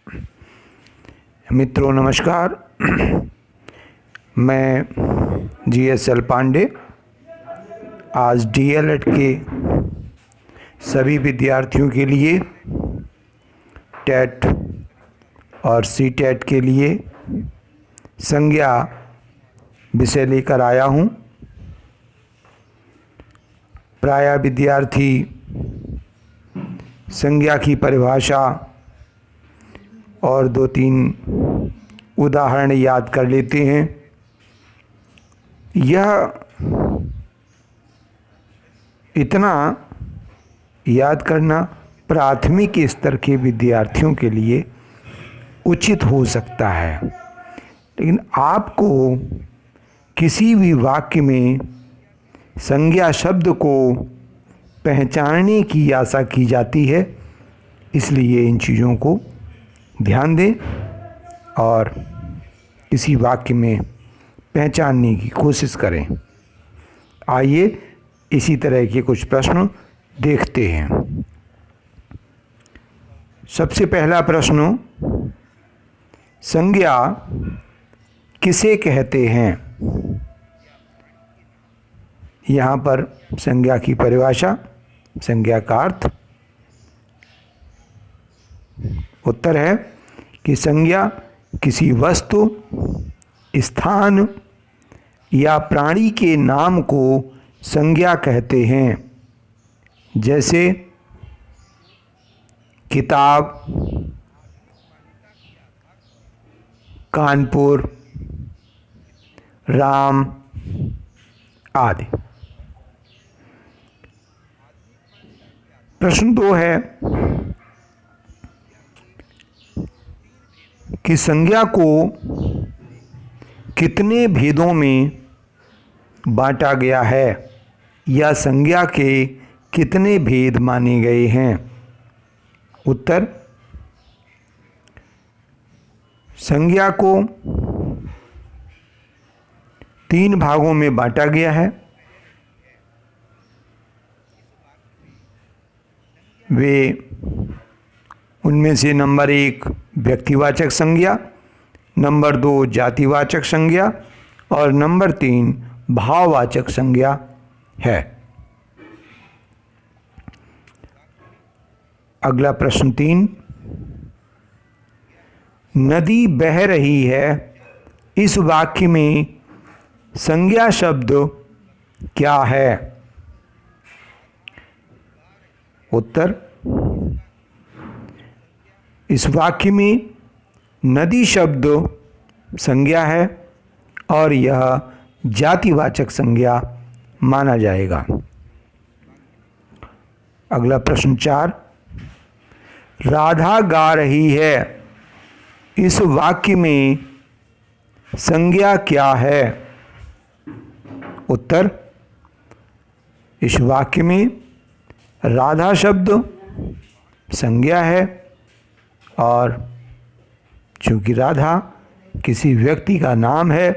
मित्रों नमस्कार। मैं GSL पांडे आज DLED के सभी विद्यार्थियों के लिए टेट और CTET के लिए संज्ञा विषय लेकर आया हूँ। प्रायः विद्यार्थी संज्ञा की परिभाषा और 2-3 उदाहरण याद कर लेते हैं। यह इतना याद करना प्राथमिक स्तर के विद्यार्थियों के लिए उचित हो सकता है, लेकिन आपको किसी भी वाक्य में संज्ञा शब्द को पहचानने की आशा की जाती है, इसलिए इन चीज़ों को ध्यान दें और किसी वाक्य में पहचानने की कोशिश करें। आइए इसी तरह के कुछ प्रश्न देखते हैं। सबसे पहला प्रश्न, संज्ञा किसे कहते हैं? यहाँ पर संज्ञा की परिभाषा, संज्ञा का अर्थ। उत्तर है कि संज्ञा किसी वस्तु, स्थान या प्राणी के नाम को संज्ञा कहते हैं, जैसे किताब, कानपुर, राम आदि। प्रश्न 2 है कि संज्ञा को कितने भेदों में बांटा गया है या संज्ञा के कितने भेद माने गए हैं? उत्तर, संज्ञा को 3 भागों में बांटा गया है। वे उनमें से नंबर 1 व्यक्तिवाचक संज्ञा, नंबर 2 जातिवाचक संज्ञा और नंबर 3 भाववाचक संज्ञा है। अगला प्रश्न 3, नदी बह रही है, इस वाक्य में संज्ञा शब्द क्या है? उत्तर, इस वाक्य में नदी शब्द संज्ञा है और यह जातिवाचक संज्ञा माना जाएगा। अगला प्रश्न 4, राधा गा रही है, इस वाक्य में संज्ञा क्या है? उत्तर, इस वाक्य में राधा शब्द संज्ञा है और चूँकि राधा किसी व्यक्ति का नाम है,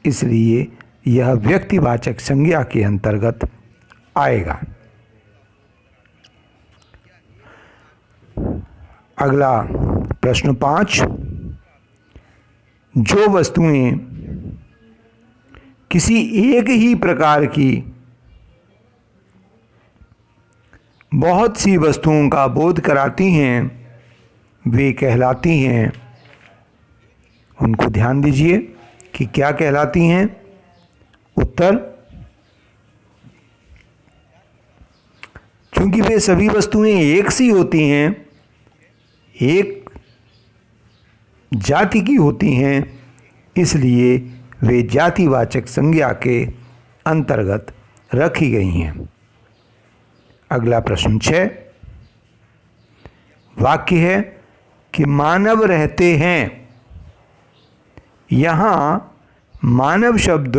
इसलिए यह व्यक्तिवाचक संज्ञा के अंतर्गत आएगा। अगला प्रश्न 5, जो वस्तुएं किसी एक ही प्रकार की बहुत सी वस्तुओं का बोध कराती हैं, वे कहलाती हैं। उनको ध्यान दीजिए कि क्या कहलाती हैं। उत्तर, क्योंकि वे सभी वस्तुएं एक सी होती हैं, एक जाति की होती हैं, इसलिए वे जातिवाचक संज्ञा के अंतर्गत रखी गई हैं। अगला प्रश्न 6, वाक्य है कि मानव रहते हैं, यहाँ मानव शब्द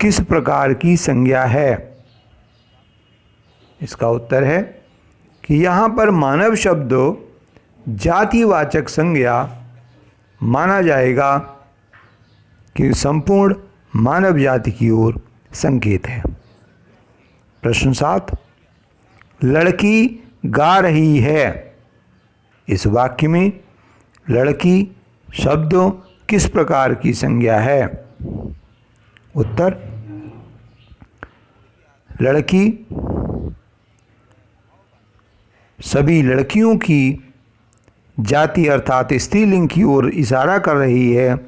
किस प्रकार की संज्ञा है? इसका उत्तर है कि यहाँ पर मानव शब्द जातिवाचक संज्ञा माना जाएगा कि संपूर्ण मानव जाति की ओर संकेत है। प्रश्न 7, लड़की गा रही है, इस वाक्य में लड़की शब्द किस प्रकार की संज्ञा है? उत्तर, लड़की सभी लड़कियों की जाति अर्थात स्त्रीलिंग की ओर इशारा कर रही है,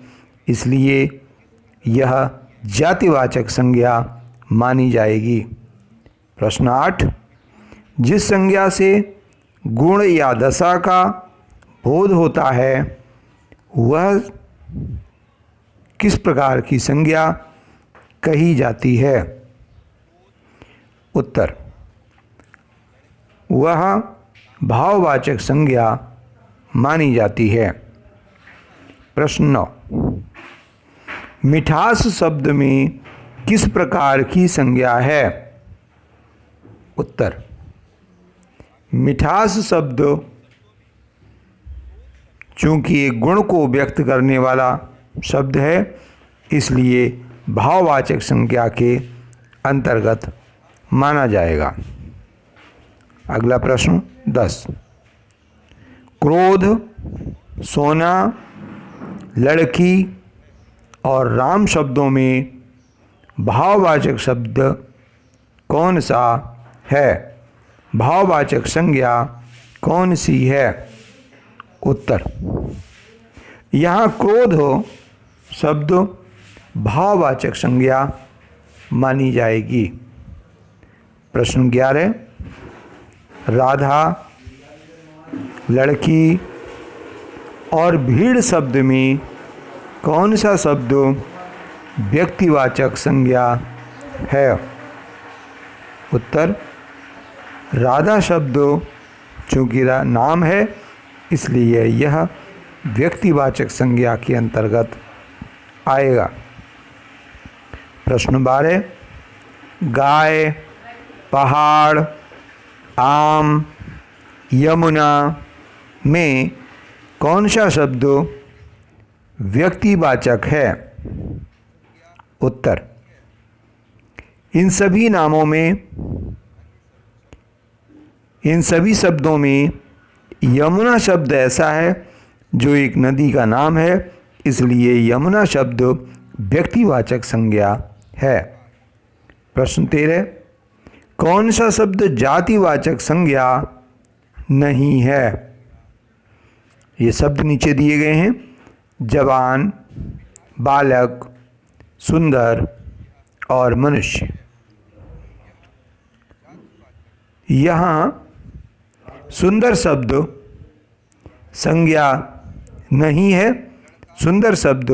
इसलिए यह जातिवाचक संज्ञा मानी जाएगी। प्रश्न 8, जिस संज्ञा से गुण या दशा का बोध होता है वह किस प्रकार की संज्ञा कही जाती है? उत्तर, वह भाववाचक संज्ञा मानी जाती है। प्रश्न 9, मिठास शब्द में किस प्रकार की संज्ञा है? उत्तर, मिठास शब्द चूँकि एक गुण को व्यक्त करने वाला शब्द है, इसलिए भाववाचक संज्ञा के अंतर्गत माना जाएगा। अगला प्रश्न 10, क्रोध, सोना, लड़की और राम शब्दों में भाववाचक शब्द कौन सा है? भाववाचक संज्ञा कौन सी है? उत्तर, यहाँ क्रोध शब्द भाववाचक संज्ञा मानी जाएगी। प्रश्न 11, राधा, लड़की और भीड़ शब्द में कौन सा शब्द व्यक्तिवाचक संज्ञा है? उत्तर, राधा शब्द चूँकि नाम है, इसलिए यह व्यक्तिवाचक संज्ञा के अंतर्गत आएगा। प्रश्न 12, गाय, पहाड़, आम, यमुना में कौन सा शब्द व्यक्तिवाचक है? उत्तर, इन सभी शब्दों में यमुना शब्द ऐसा है जो एक नदी का नाम है, इसलिए यमुना शब्द व्यक्तिवाचक संज्ञा है। प्रश्न 13, कौन सा शब्द जातिवाचक संज्ञा नहीं है? ये शब्द नीचे दिए गए हैं, जवान, बालक, सुंदर और मनुष्य। यहाँ सुंदर शब्द संज्ञा नहीं है, सुंदर शब्द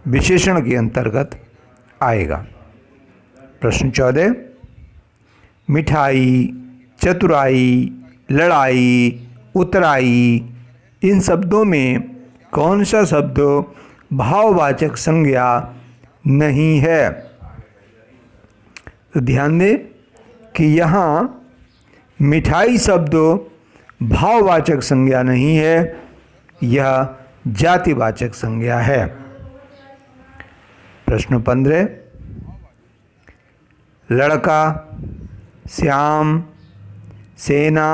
विशेषण के अंतर्गत आएगा। प्रश्न 14, मिठाई, चतुराई, लड़ाई, उतराई, इन शब्दों में कौन सा शब्द भाववाचक संज्ञा नहीं है? तो ध्यान दें कि यहाँ मिठाई शब्द भाववाचक संज्ञा नहीं है, यह जातिवाचक संज्ञा है। प्रश्न 15, लड़का, श्याम, सेना,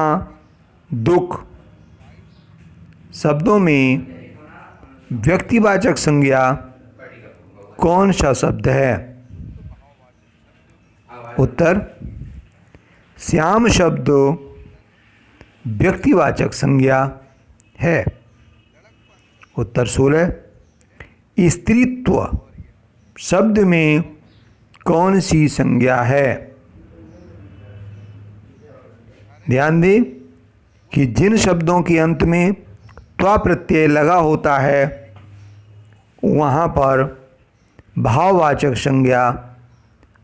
दुख शब्दों में व्यक्तिवाचक संज्ञा कौन सा शब्द है? उत्तर, श्याम शब्द व्यक्तिवाचक संज्ञा है। उत्तर 16, स्त्रीत्व शब्द में कौन सी संज्ञा है? ध्यान दें कि जिन शब्दों के अंत में त्वा प्रत्यय लगा होता है वहाँ पर भाववाचक संज्ञा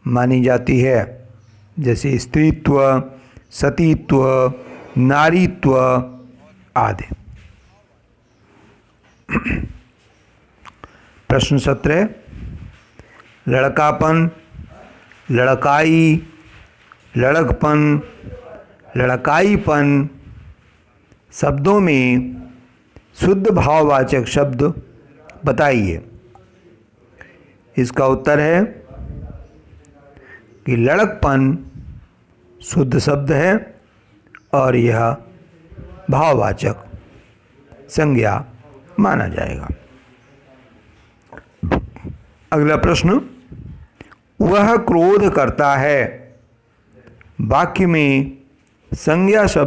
मानी जाती है, जैसे स्त्रीत्व, सतीत्व, नारीत्व आदि। प्रश्न 17, लड़कापन, लड़काई, लड़कपन, लड़काईपन शब्दों में शुद्ध भाववाचक शब्द बताइए। इसका उत्तर है कि लड़कपन शुद्ध शब्द है और यह भाववाचक संज्ञा माना जाएगा। अगला प्रश्न, वह क्रोध करता है। वाक्य में संज्ञा शब्द